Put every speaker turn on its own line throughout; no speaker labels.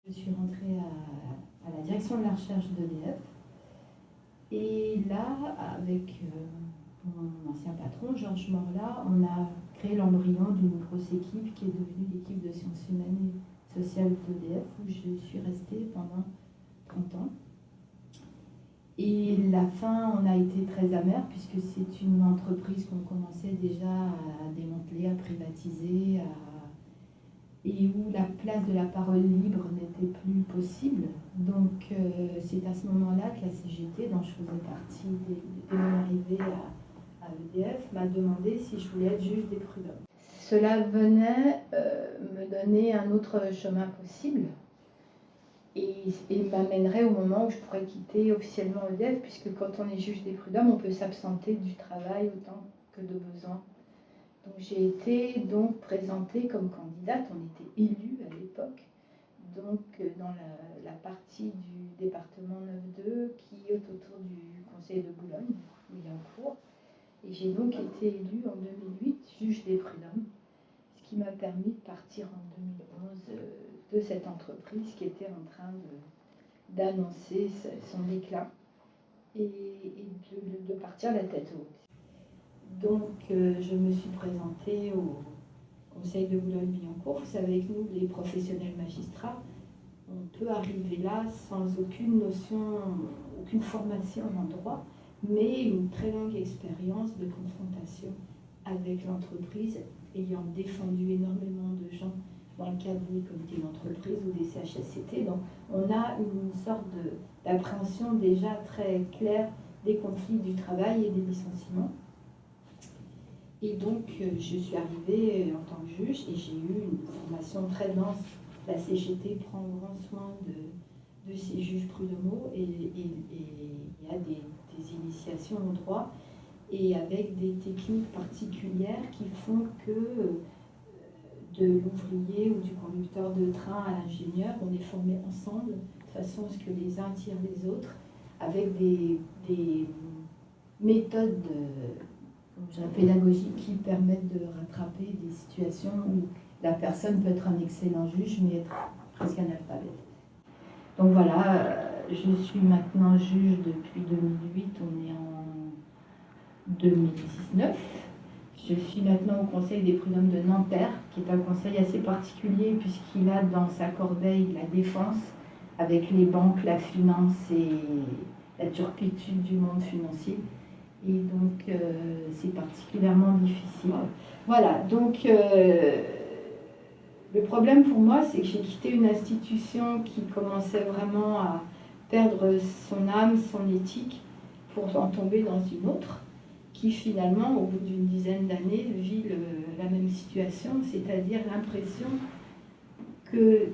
Je suis rentrée à la direction de la recherche d'EDF. Et là, avec mon ancien patron, Georges Morla, on a créé l'embryon d'une grosse équipe qui est devenue l'équipe de sciences humaines et sociales d'EDF, où je suis restée pendant 30 ans. Et la fin, on a été très amère, puisque c'est une entreprise qu'on commençait déjà à démanteler, à privatiser, et où la place de la parole libre n'était plus possible. Donc c'est à ce moment-là que la CGT, dont je faisais partie dès mon arrivée à EDF, m'a demandé si je voulais être juge des prud'hommes. Cela venait me donner un autre chemin possible et m'amènerait au moment où je pourrais quitter officiellement EDF, puisque quand on est juge des prud'hommes, on peut s'absenter du travail autant que de besoin. Donc j'ai été donc présentée comme candidate, on était élus à l'époque, donc dans la partie du département 9-2 qui est autour du conseil de Boulogne-Billancourt. Et j'ai donc été élue en 2008 juge des prud'hommes, ce qui m'a permis de partir en 2011 de cette entreprise qui était en train d'annoncer son éclat et de partir la tête haute. Donc je me suis présentée au conseil de Boulogne-Billancourt. Vous savez que nous, les professionnels magistrats, on peut arriver là sans aucune notion, aucune formation en droit, mais une très longue expérience de confrontation avec l'entreprise, ayant défendu énormément de gens dans le cadre des comités d'entreprise ou des CHSCT. Donc on a une sorte d'appréhension déjà très claire des conflits du travail et des licenciements. Et donc, je suis arrivée en tant que juge et j'ai eu une formation très dense. La CGT prend grand soin de ses juges prud'homaux et il y a des initiations au droit et avec des techniques particulières qui font que de l'ouvrier ou du conducteur de train à l'ingénieur, on est formés ensemble de façon à ce que les uns tirent les autres avec des méthodes pédagogiques qui permettent de rattraper des situations où la personne peut être un excellent juge mais être presque analphabète. Donc voilà, je suis maintenant juge depuis 2008, on est en 2019. Je suis maintenant au conseil des prud'hommes de Nanterre, qui est un conseil assez particulier puisqu'il a dans sa corbeille la défense avec les banques, la finance et la turpitude du monde financier. Et donc, c'est particulièrement difficile. Voilà, donc le problème pour moi, c'est que j'ai quitté une institution qui commençait vraiment à perdre son âme, son éthique, pour en tomber dans une autre, qui finalement, au bout d'une dizaine d'années, vit la même situation, c'est-à-dire l'impression que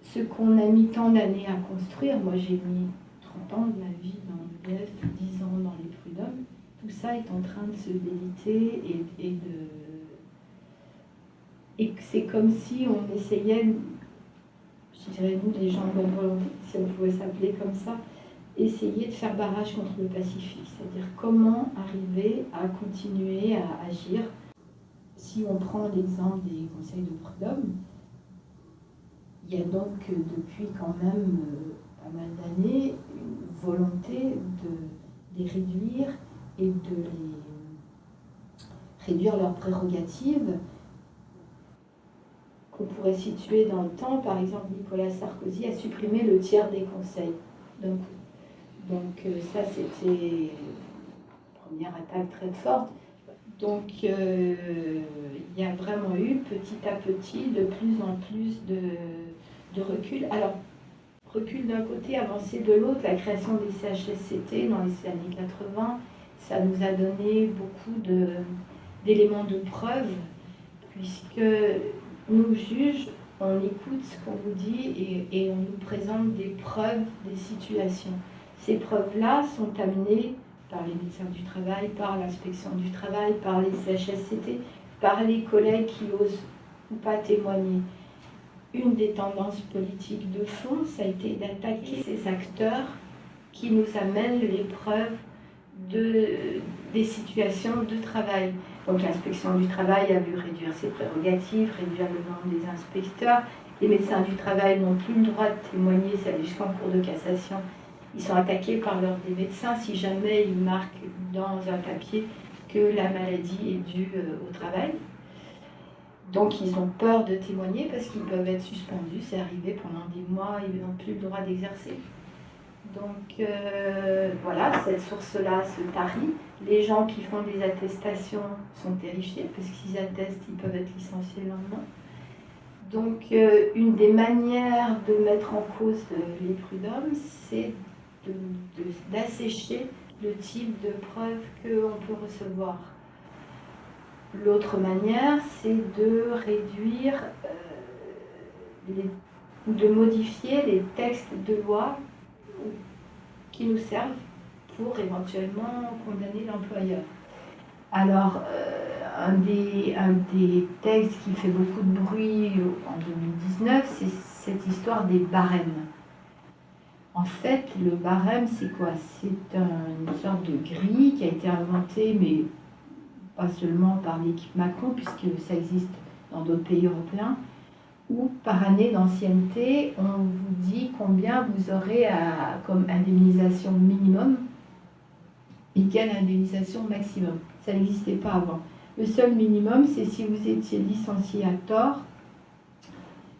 ce qu'on a mis tant d'années à construire, moi j'ai mis 30 ans de ma vie dans l'EDF, 10 ans dans les prud'hommes, tout ça est en train de se déliter et c'est comme si on essayait, je dirais nous les gens de bonne volonté, si on pouvait s'appeler comme ça, essayer de faire barrage contre le pacifique, c'est-à-dire comment arriver à continuer à agir. Si on prend l'exemple des conseils de prud'hommes, il y a donc depuis quand même pas mal d'années une volonté de les réduire et de les réduire leurs prérogatives qu'on pourrait situer dans le temps. Par exemple, Nicolas Sarkozy a supprimé le tiers des conseils d'un coup. Donc ça, c'était une première attaque très forte. Donc il y a vraiment eu petit à petit de plus en plus de recul. Alors, recul d'un côté, avancée de l'autre, la création des CHSCT dans les années 80, ça nous a donné beaucoup d'éléments de preuve, puisque nous juges, on écoute ce qu'on nous dit et on nous présente des preuves, des situations. Ces preuves-là sont amenées par les médecins du travail, par l'inspection du travail, par les CHSCT, par les collègues qui osent ou pas témoigner. Une des tendances politiques de fond, ça a été d'attaquer ces acteurs qui nous amènent les preuves des situations de travail. Donc l'inspection du travail a vu réduire ses prérogatives, réduire le nombre des inspecteurs. Les médecins du travail n'ont plus le droit de témoigner, ça allait jusqu'en cour de cassation. Ils sont attaqués par l'ordre des médecins si jamais ils marquent dans un papier que la maladie est due au travail. Donc ils ont peur de témoigner parce qu'ils peuvent être suspendus. C'est arrivé pendant des mois, ils n'ont plus le droit d'exercer. Donc voilà, cette source-là se tarit. Les gens qui font des attestations sont terrifiés parce qu'ils attestent, ils peuvent être licenciés le lendemain. Donc une des manières de mettre en cause les prud'hommes, c'est d'assécher le type de preuves qu'on peut recevoir. L'autre manière, c'est de réduire ou de modifier les textes de loi qui nous servent pour éventuellement condamner l'employeur. Alors, un des textes qui fait beaucoup de bruit en 2019, c'est cette histoire des barèmes. En fait, le barème, c'est quoi? C'est une sorte de grille qui a été inventée, mais pas seulement par l'équipe Macron, puisque ça existe dans d'autres pays européens, où par année d'ancienneté, on vous dit combien vous aurez comme indemnisation minimum et quelle indemnisation maximum. Ça n'existait pas avant. Le seul minimum, c'est si vous étiez licencié à tort,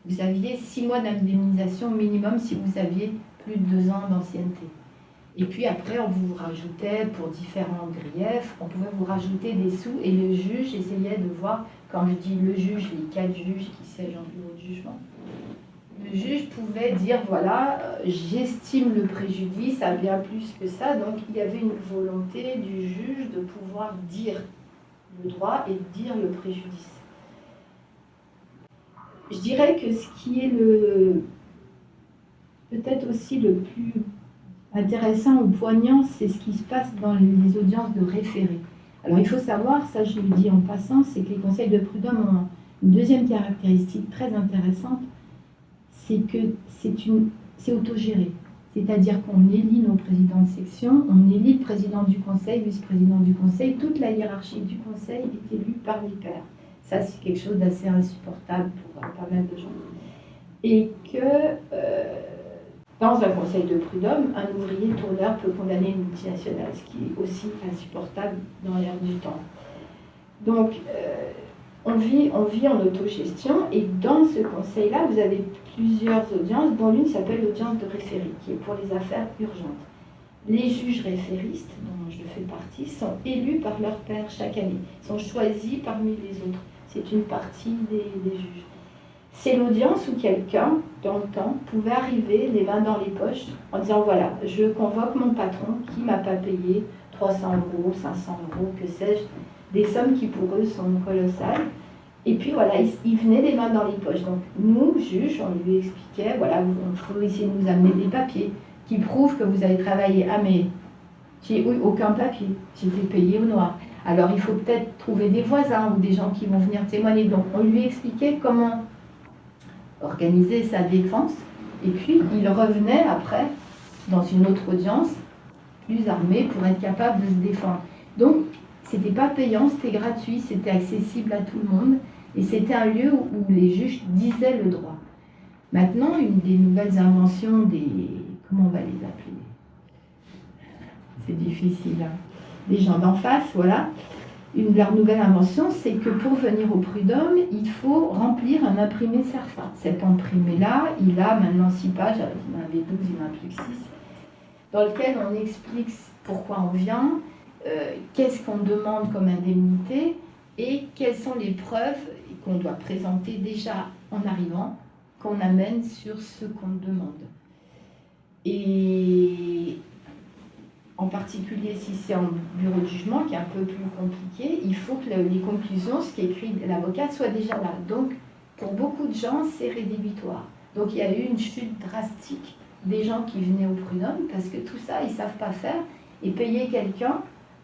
vous aviez 6 mois d'indemnisation minimum si vous aviez plus de 2 ans d'ancienneté. Et puis après, on vous rajoutait, pour différents griefs, on pouvait vous rajouter des sous, et le juge essayait de voir, quand je dis le juge, les 4 juges qui siègent en bureau de jugement, le juge pouvait dire, voilà, j'estime le préjudice à bien plus que ça, donc il y avait une volonté du juge de pouvoir dire le droit et dire le préjudice. Je dirais que ce qui est peut-être aussi le plus intéressant ou poignant, c'est ce qui se passe dans les audiences de référé. Alors il faut savoir, ça je le dis en passant, c'est que les conseils de prud'homme ont une deuxième caractéristique très intéressante, c'est que c'est autogéré. C'est-à-dire qu'on élit nos présidents de section, on élit le président du conseil, vice-président du conseil, toute la hiérarchie du conseil est élue par les pairs. Ça, c'est quelque chose d'assez insupportable pour pas mal de gens. Et que dans un conseil de prud'homme, un ouvrier tourneur peut condamner une multinationale, ce qui est aussi insupportable dans l'air du temps. Donc, on vit en autogestion, et dans ce conseil-là, vous avez plusieurs audiences, dont l'une s'appelle l'audience de référé, qui est pour les affaires urgentes. Les juges référistes, dont je fais partie, sont élus par leur pairs chaque année, sont choisis parmi les autres. C'est une partie des juges. C'est l'audience où quelqu'un, dans le temps, pouvait arriver les mains dans les poches en disant, voilà, je convoque mon patron qui ne m'a pas payé 300 €, 500 €, que sais-je, des sommes qui pour eux sont colossales. Et puis voilà, il venait les mains dans les poches. Donc nous, juges, on lui expliquait, voilà, il faut essayer de nous amener des papiers qui prouvent que vous avez travaillé. Ah mais, j'ai eu aucun papier, j'étais payé au noir. Alors il faut peut-être trouver des voisins ou des gens qui vont venir témoigner. Donc on lui expliquait comment organiser sa défense. Et puis il revenait après, dans une autre audience, plus armé pour être capable de se défendre. Donc c'était pas payant, c'était gratuit, c'était accessible à tout le monde. Et c'était un lieu où les juges disaient le droit. Maintenant, une des nouvelles inventions comment on va les appeler? C'est difficile, hein. Les gens d'en face, voilà. Une de leurs nouvelles inventions, c'est que pour venir au prud'homme, il faut remplir un imprimé CERFA. Cet imprimé-là, il a maintenant 6 pages, il en avait 12, il n'en a plus que 6, dans lequel on explique pourquoi on vient, qu'est-ce qu'on demande comme indemnité et quelles sont les preuves qu'on doit présenter déjà en arrivant, qu'on amène sur ce qu'on demande. Et en particulier si c'est en bureau de jugement, qui est un peu plus compliqué, il faut que les conclusions, ce qu'écrit l'avocat, soient déjà là. Donc, pour beaucoup de gens, c'est rédhibitoire. Donc, il y a eu une chute drastique des gens qui venaient au prud'homme, parce que tout ça, ils ne savent pas faire, et payer quelqu'un,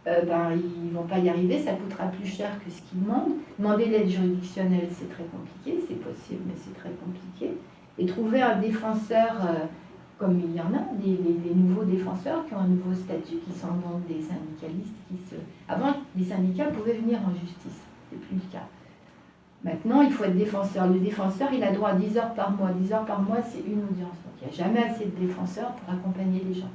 ils ne vont pas y arriver, ça coûtera plus cher que ce qu'ils demandent. Demander l'aide juridictionnelle, c'est très compliqué, c'est possible, mais c'est très compliqué. Et trouver un défenseur comme il y en a, les nouveaux défenseurs qui ont un nouveau statut, qui sont donc des syndicalistes. Avant, les syndicats pouvaient venir en justice, c'est plus le cas. Maintenant, il faut être défenseur. Le défenseur, il a droit à 10 heures par mois. 10 heures par mois, c'est une audience. Donc, il n'y a jamais assez de défenseurs pour accompagner les gens.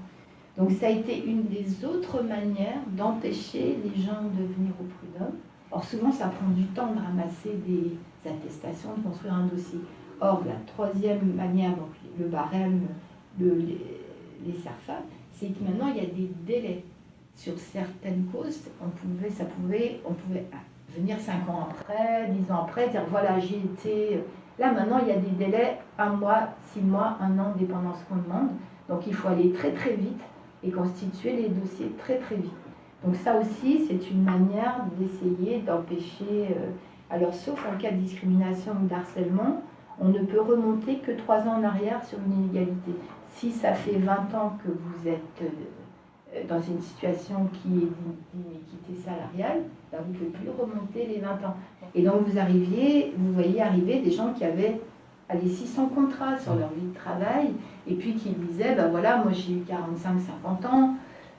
Donc, ça a été une des autres manières d'empêcher les gens de venir au prud'homme. Or, souvent, ça prend du temps de ramasser des attestations, de construire un dossier. Or, la troisième manière, donc le barème, les CERFA, c'est que maintenant, il y a des délais. Sur certaines causes, on pouvait venir 5 ans après, 10 ans après, dire voilà, j'ai été... Là, maintenant, il y a des délais, 1 mois, 6 mois, 1 an, dépendant ce qu'on demande. Donc, il faut aller très, très vite et constituer les dossiers très, très vite. Donc, ça aussi, c'est une manière d'essayer d'empêcher... alors, sauf en cas de discrimination ou d'harcèlement, on ne peut remonter que 3 ans en arrière sur une inégalité. Si ça fait 20 ans que vous êtes dans une situation qui est d'inéquité salariale, ben vous ne pouvez plus remonter les 20 ans. Et donc vous voyez arriver des gens qui avaient 600 contrats sur leur vie de travail, et puis qui disaient, ben voilà, moi j'ai eu 45-50 ans,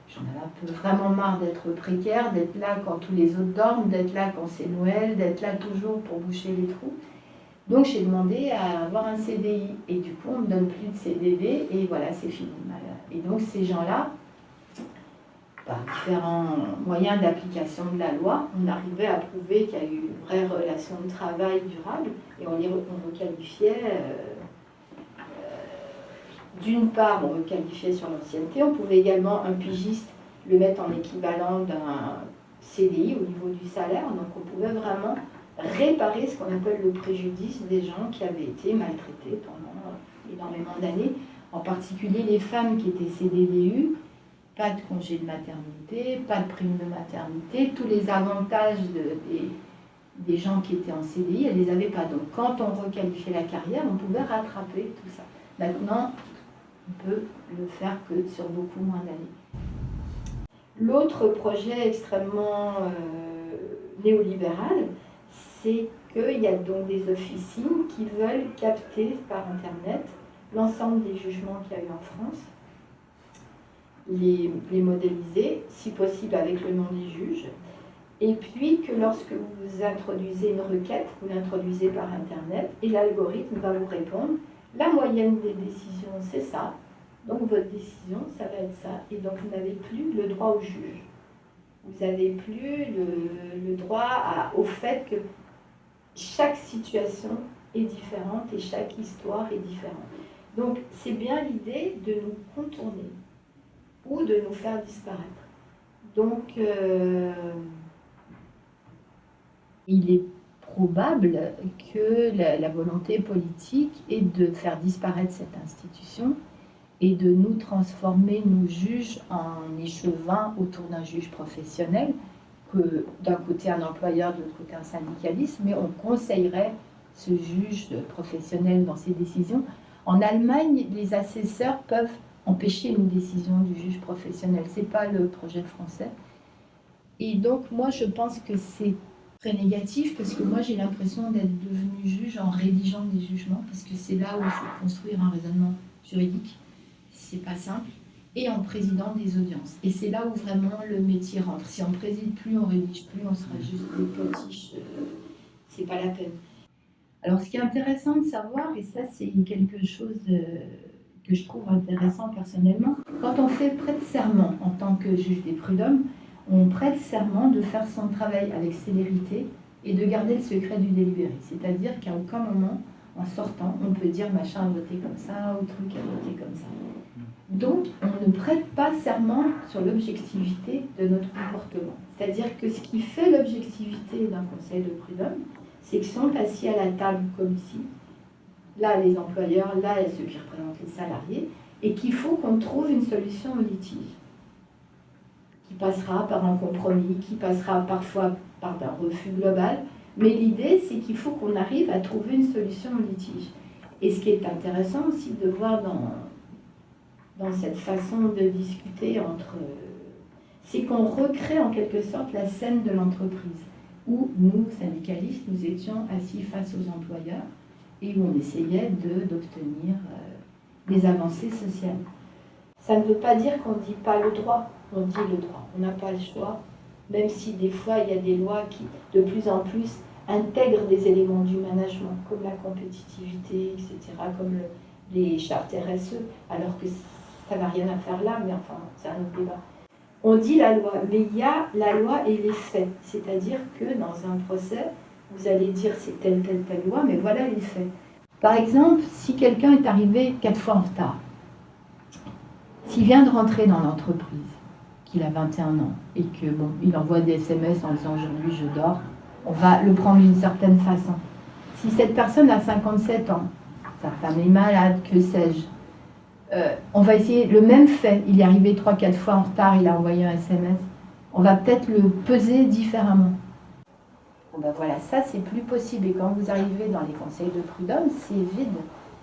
j'en avais un peu vraiment marre d'être précaire, d'être là quand tous les autres dorment, d'être là quand c'est Noël, d'être là toujours pour boucher les trous. Donc j'ai demandé à avoir un CDI, et du coup on ne me donne plus de CDD, et voilà, c'est fini. Et donc ces gens-là, par différents moyens d'application de la loi, on arrivait à prouver qu'il y a eu une vraie relation de travail durable, et on requalifiait, d'une part, on requalifiait sur l'ancienneté, on pouvait également, un pigiste, le mettre en équivalent d'un CDI au niveau du salaire, donc on pouvait vraiment réparer ce qu'on appelle le préjudice des gens qui avaient été maltraités pendant énormément d'années, en particulier les femmes qui étaient CDDU, pas de congé de maternité, pas de prime de maternité, tous les avantages des gens qui étaient en CDI, elles ne les avaient pas. Donc quand on requalifiait la carrière, on pouvait rattraper tout ça. Maintenant, on peut le faire que sur beaucoup moins d'années. L'autre projet extrêmement néolibéral, c'est qu'il y a donc des officines qui veulent capter par Internet l'ensemble des jugements qu'il y a eu en France, les modéliser, si possible avec le nom des juges, et puis que lorsque vous introduisez une requête, vous l'introduisez par Internet, et l'algorithme va vous répondre, la moyenne des décisions, c'est ça, donc votre décision, ça va être ça, et donc vous n'avez plus le droit au juge. Vous n'avez plus le droit au fait que chaque situation est différente et chaque histoire est différente. Donc c'est bien l'idée de nous contourner ou de nous faire disparaître. Donc il est probable que la volonté politique est de faire disparaître cette institution et de nous transformer, nous juges, en échevins autour d'un juge professionnel, que d'un côté un employeur, de l'autre côté un syndicaliste, mais on conseillerait ce juge professionnel dans ses décisions. En Allemagne, les assesseurs peuvent empêcher une décision du juge professionnel. Ce n'est pas le projet français. Et donc, moi, je pense que c'est très négatif, parce que moi, j'ai l'impression d'être devenue juge en rédigeant des jugements, parce que c'est là où il faut construire un raisonnement juridique. C'est pas simple. Et en présidant des audiences. Et c'est là où vraiment le métier rentre. Si on ne préside plus, on ne rédige plus, on sera juste des potiches. C'est pas la peine. Alors, ce qui est intéressant de savoir, et ça, c'est quelque chose que je trouve intéressant personnellement, quand on fait prête serment en tant que juge des prud'hommes, on prête serment de faire son travail avec célérité et de garder le secret du délibéré. C'est-à-dire qu'à aucun moment, en sortant, on peut dire machin a voté comme ça, ou truc a voté comme ça. Donc, on ne prête pas serment sur l'objectivité de notre comportement. C'est-à-dire que ce qui fait l'objectivité d'un conseil de prud'homme, c'est qu'ils sont assis à la table comme ici, là les employeurs, là ceux qui représentent les salariés, et qu'il faut qu'on trouve une solution au litige, qui passera par un compromis, qui passera parfois par un refus global, mais l'idée c'est qu'il faut qu'on arrive à trouver une solution au litige. Et ce qui est intéressant aussi de voir dans cette façon de discuter c'est qu'on recrée en quelque sorte la scène de l'entreprise, où nous, syndicalistes, nous étions assis face aux employeurs et où on essayait d'obtenir des avancées sociales. Ça ne veut pas dire qu'on ne dit pas le droit, on dit le droit. On n'a pas le choix, même si des fois il y a des lois qui, de plus en plus, intègrent des éléments du management, comme la compétitivité, etc., comme les chartes RSE, alors que ça n'a rien à faire là, mais enfin, c'est un autre débat. On dit la loi, mais il y a la loi et les faits. C'est-à-dire que dans un procès, vous allez dire c'est telle loi, mais voilà les faits. Par exemple, si quelqu'un est arrivé 4 fois en retard, s'il vient de rentrer dans l'entreprise, qu'il a 21 ans, et que bon, il envoie des SMS en disant aujourd'hui je dors, on va le prendre d'une certaine façon. Si cette personne a 57 ans, sa femme est malade, que sais-je, on va essayer le même fait. Il est arrivé 3-4 fois en retard, il a envoyé un SMS. On va peut-être le peser différemment. Bon ben voilà, ça c'est plus possible. Et quand vous arrivez dans les conseils de prud'homme, c'est vide.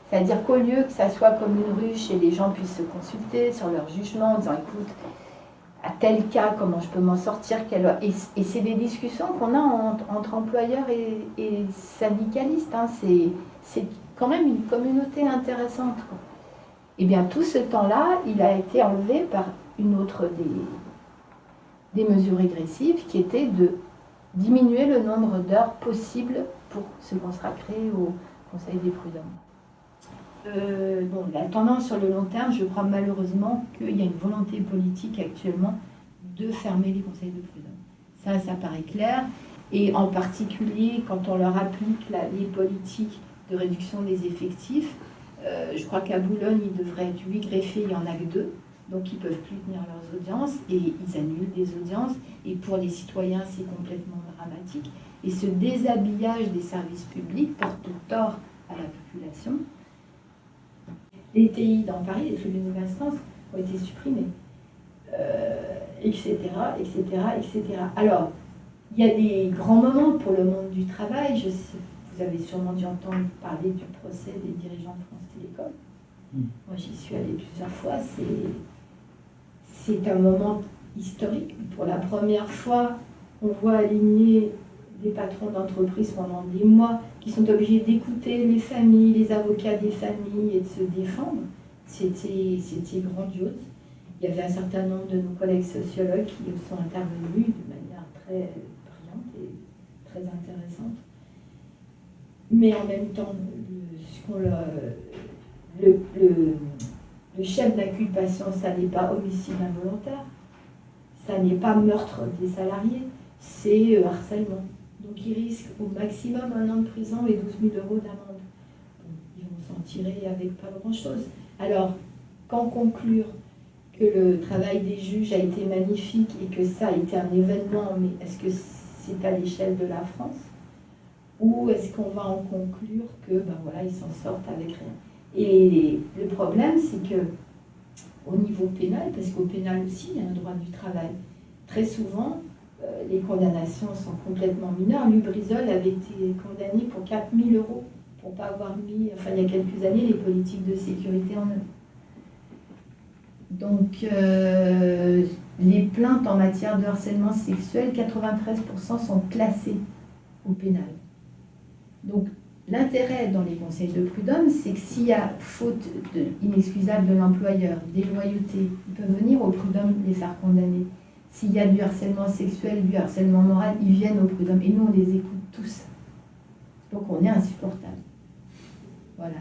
C'est-à-dire qu'au lieu que ça soit comme une ruche et les gens puissent se consulter sur leur jugement en disant écoute, à tel cas, comment je peux m'en sortir, et c'est des discussions qu'on a entre employeurs et syndicalistes. Hein. C'est quand même une communauté intéressante, quoi. Et bien tout ce temps-là, il a été enlevé par une autre des mesures régressives qui était de diminuer le nombre d'heures possibles pour se consacrer au Conseil des prud'hommes. Bon, la tendance sur le long terme, je crois malheureusement qu'il y a une volonté politique actuellement de fermer les conseils de prud'hommes. Ça paraît clair. Et en particulier, quand on leur applique les politiques de réduction des effectifs, je crois qu'à Boulogne, il devrait être 8 greffiers, il n'y en a que 2. Donc ils ne peuvent plus tenir leurs audiences et ils annulent des audiences. Et pour les citoyens, c'est complètement dramatique. Et ce déshabillage des services publics porte tort à la population. Les TI dans Paris, les tribunaux d'instance, ont été supprimés, etc., etc., etc. Alors, il y a des grands moments pour le monde du travail. Je sais, vous avez sûrement dû entendre parler du procès des dirigeants de France Télécom. Moi, j'y suis allée plusieurs fois. C'est un moment historique. Pour la première fois, on voit aligner des patrons d'entreprise pendant des mois qui sont obligés d'écouter les familles, les avocats des familles et de se défendre. C'était grandiose. Il y avait un certain nombre de nos collègues sociologues qui sont intervenus de manière très brillante et très intéressante. Mais en même temps, le chef d'inculpation, ça n'est pas homicide involontaire, ça n'est pas meurtre des salariés, c'est harcèlement. Donc ils risquent au maximum 1 an de prison et 12 000 € d'amende. Bon, ils vont s'en tirer avec pas grand-chose. Alors, qu'en conclure que le travail des juges a été magnifique et que ça a été un événement, mais est-ce que c'est à l'échelle de la France? Ou est-ce qu'on va en conclure que ben voilà, ils s'en sortent avec rien? Et le problème, c'est que au niveau pénal, parce qu'au pénal aussi, il y a un droit du travail, très souvent, les condamnations sont complètement mineures. Lubrizol avait été condamné pour 4 000 € pour ne pas avoir mis, enfin il y a quelques années, les politiques de sécurité en œuvre. Donc, les plaintes en matière de harcèlement sexuel, 93% sont classées au pénal. Donc, l'intérêt dans les conseils de prud'homme, c'est que s'il y a faute inexcusable de l'employeur, déloyauté, ils peuvent venir au prud'homme les faire condamner. S'il y a du harcèlement sexuel, du harcèlement moral, ils viennent au prud'homme. Et nous, on les écoute tous. Donc, on est insupportable. Voilà.